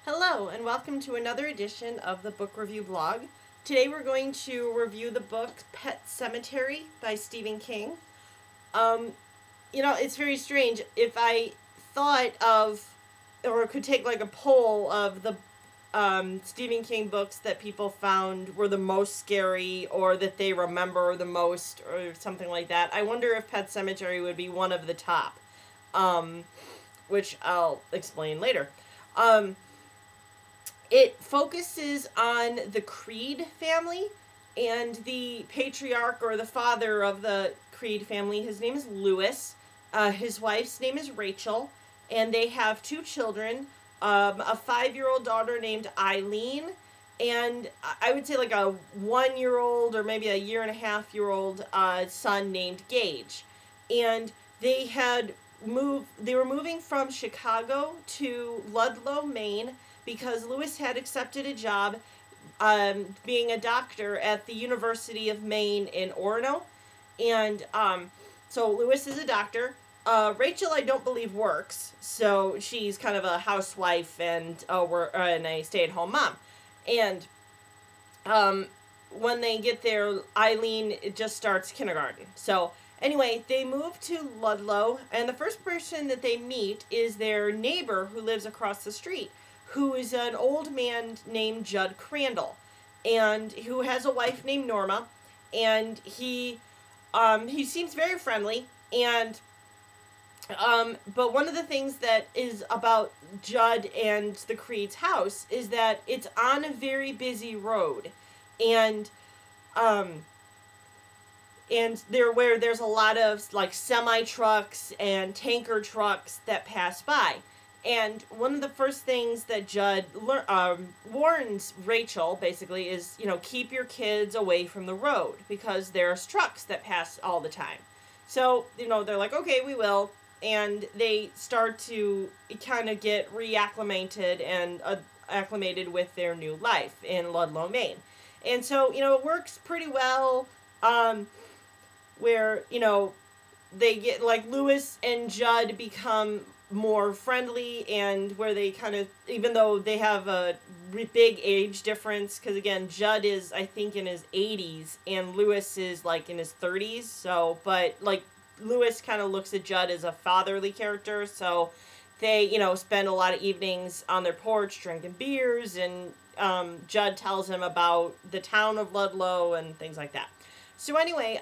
Hello, and welcome to another edition of the Book Review Blog. Today we're going to review the book Pet Sematary by Stephen King. It's very strange. If I thought of, or could take like a poll of the Stephen King books that people found were the most scary or that they remember the most or something like that, I wonder if Pet Sematary would be one of the top, which I'll explain later. It focuses on the Creed family and the patriarch or the father of the Creed family. His name is Lewis. His wife's name is Rachel, and they have two children, a 5-year-old daughter named Eileen, and I would say like a 1-year-old or maybe a 1.5-year-old son named Gage. And they were moving from Chicago to Ludlow, Maine, because Lewis had accepted a job being a doctor at the University of Maine in Orono. And so Lewis is a doctor. Rachel, I don't believe, works. So she's kind of a housewife and a stay-at-home mom. And when they get there, Eileen just starts kindergarten. So anyway, they move to Ludlow, and the first person that they meet is their neighbor who lives across the street, who is an old man named Judd Crandall, and who has a wife named Norma, and he seems very friendly, and but one of the things that is about Judd and the Creed's house is that it's on a very busy road, and there's a lot of like semi trucks and tanker trucks that pass by. And one of the first things that Judd warns Rachel, basically, is, keep your kids away from the road because there's trucks that pass all the time. So, they're like, okay, we will. And they start to kind of get reacclimated and acclimated with their new life in Ludlow, Maine. And so, it works pretty well where, they get, like, Lewis and Judd become more friendly, and where they kind of, even though they have a big age difference, because again, Judd is, I think, in his 80s, and Lewis is, like, in his 30s, so, but, like, Lewis kind of looks at Judd as a fatherly character, so they, spend a lot of evenings on their porch drinking beers, and Judd tells him about the town of Ludlow and things like that. So anyway,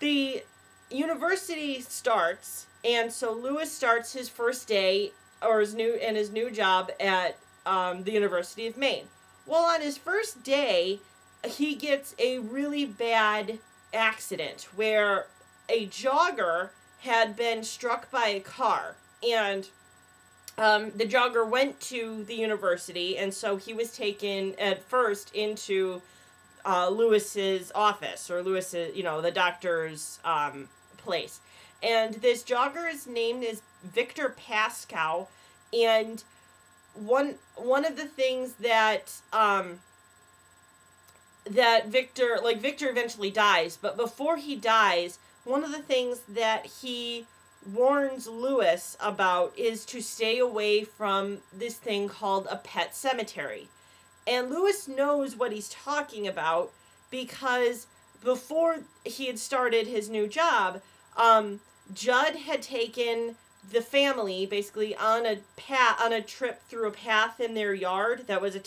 the university starts, and so Lewis starts his first day or his new job at the University of Maine. Well, on his first day, he gets a really bad accident where a jogger had been struck by a car, and the jogger went to the university, and so he was taken at first into Lewis's office, or Lewis's, the doctor's place. And this jogger's name is Victor Pascoe, and one of the things that Victor eventually dies, but before he dies, one of the things that he warns Lewis about is to stay away from this thing called a pet cemetery. And Lewis knows what he's talking about because before he had started his new job, Judd had taken the family basically on a trip through a path in their yard that was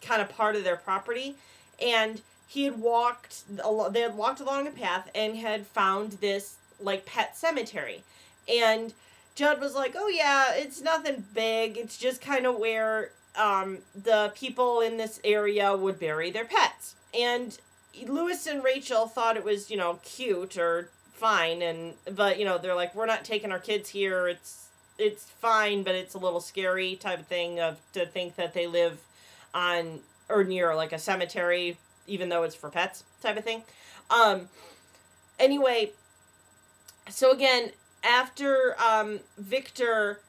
kind of part of their property, and they had walked along a path and had found this like pet cemetery, and Judd was like, oh yeah, it's nothing big, it's just kind of where the people in this area would bury their pets. And Lewis and Rachel thought it was, cute or fine, but they're like, we're not taking our kids here, it's fine, but it's a little scary type of thing to think that they live on or near like a cemetery, even though it's for pets type of thing. Anyway, so again, after Victor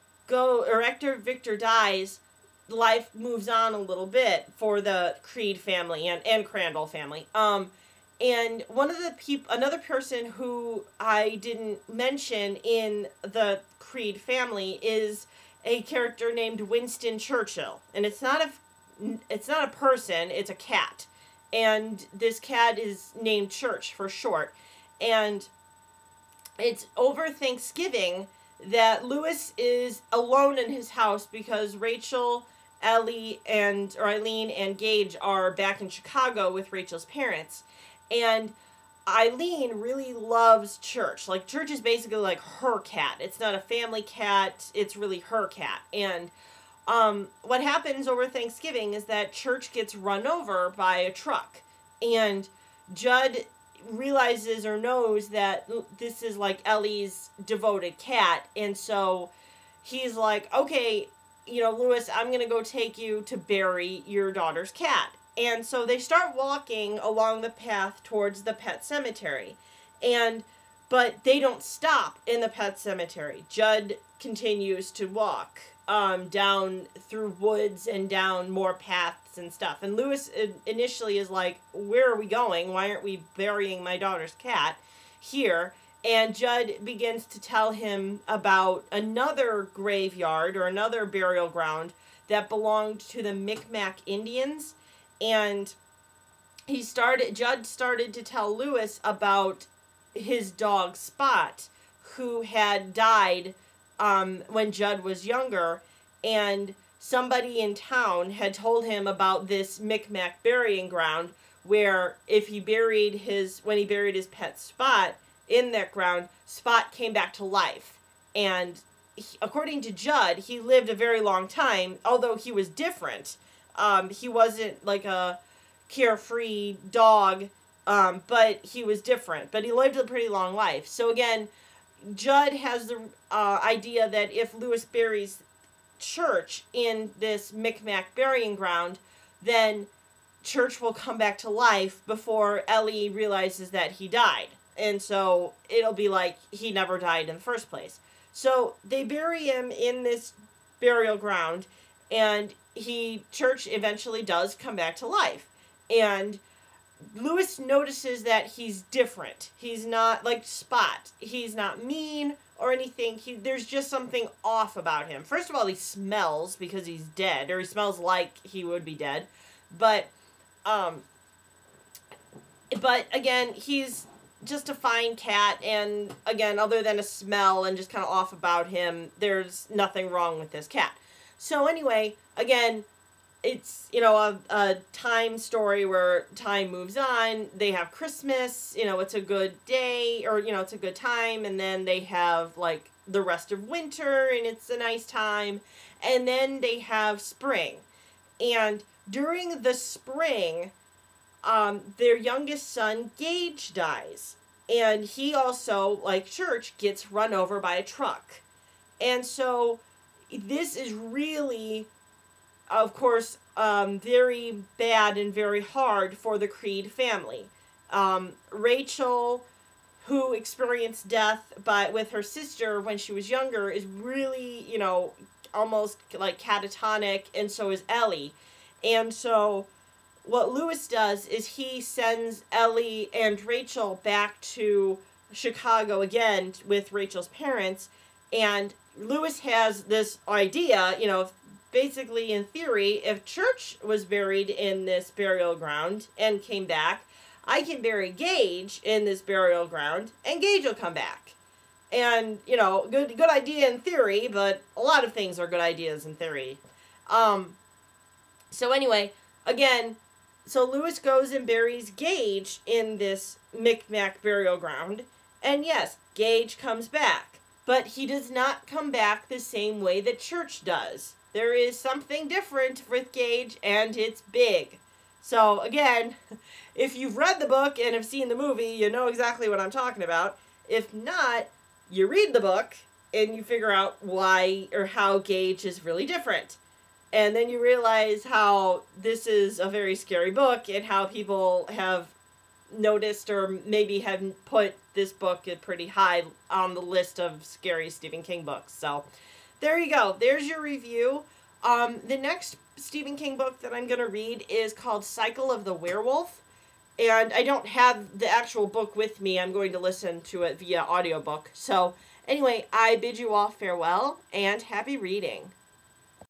dies, life moves on a little bit for the Creed family and Crandall family. And another person who I didn't mention in the Creed family is a character named Winston Churchill, and it's not a person, it's a cat, and this cat is named Church for short, and it's over Thanksgiving that Lewis is alone in his house because Rachel, Eileen and Gage are back in Chicago with Rachel's parents. And Eileen really loves Church. Like, Church is basically like her cat. It's not a family cat, it's really her cat. And what happens over Thanksgiving is that Church gets run over by a truck. And Judd realizes or knows that this is like Ellie's devoted cat, and so he's like, okay, Lewis, I'm gonna go take you to bury your daughter's cat. And so they start walking along the path towards the pet cemetery, but they don't stop in the pet cemetery. Judd continues to walk down through woods and down more paths and stuff. And Lewis initially is like, where are we going? Why aren't we burying my daughter's cat here? And Judd begins to tell him about another graveyard or another burial ground that belonged to the Micmac Indians. And Judd started to tell Lewis about his dog Spot, who had died when Judd was younger, and somebody in town had told him about this Micmac burying ground where when he buried his pet Spot in that ground, Spot came back to life. And according to Judd, he lived a very long time, although he was different. He wasn't like a carefree dog, but he was different. But he lived a pretty long life. So again, Judd has the idea that if Lewis buries Church in this Micmac burying ground, then Church will come back to life before Ellie realizes that he died. And so it'll be like he never died in the first place. So they bury him in this burial ground, and Church eventually does come back to life. And Lewis notices that he's different. He's not like Spot. He's not mean or anything. There's just something off about him. First of all, he smells because he's dead, or he smells like he would be dead. But again, he's just a fine cat, and again, other than a smell and just kind of off about him, there's nothing wrong with this cat. So anyway, again, it's, a time story where time moves on. They have Christmas, it's a good day, or, it's a good time, and then they have, like, the rest of winter, and it's a nice time, and then they have spring. And during the spring, their youngest son, Gage, dies. And he also, like Church, gets run over by a truck. And so this is really, of course, very bad and very hard for the Creed family. Rachel, who experienced death with her sister when she was younger, is really, almost like catatonic, and so is Ellie. And so what Lewis does is he sends Ellie and Rachel back to Chicago again with Rachel's parents, and Lewis has this idea, basically in theory, if Church was buried in this burial ground and came back, I can bury Gage in this burial ground, and Gage will come back. And, good idea in theory, but a lot of things are good ideas in theory. So anyway, again, so Lewis goes and buries Gage in this Micmac burial ground, and yes, Gage comes back, but he does not come back the same way that Church does. There is something different with Gage, and it's big. So again, if you've read the book and have seen the movie, you know exactly what I'm talking about. If not, you read the book, and you figure out why or how Gage is really different. And then you realize how this is a very scary book, and how people have noticed or maybe have put this book pretty high on the list of scary Stephen King books. So there you go. There's your review. The next Stephen King book that I'm going to read is called Cycle of the Werewolf. And I don't have the actual book with me. I'm going to listen to it via audiobook. So Anyway, I bid you all farewell and happy reading.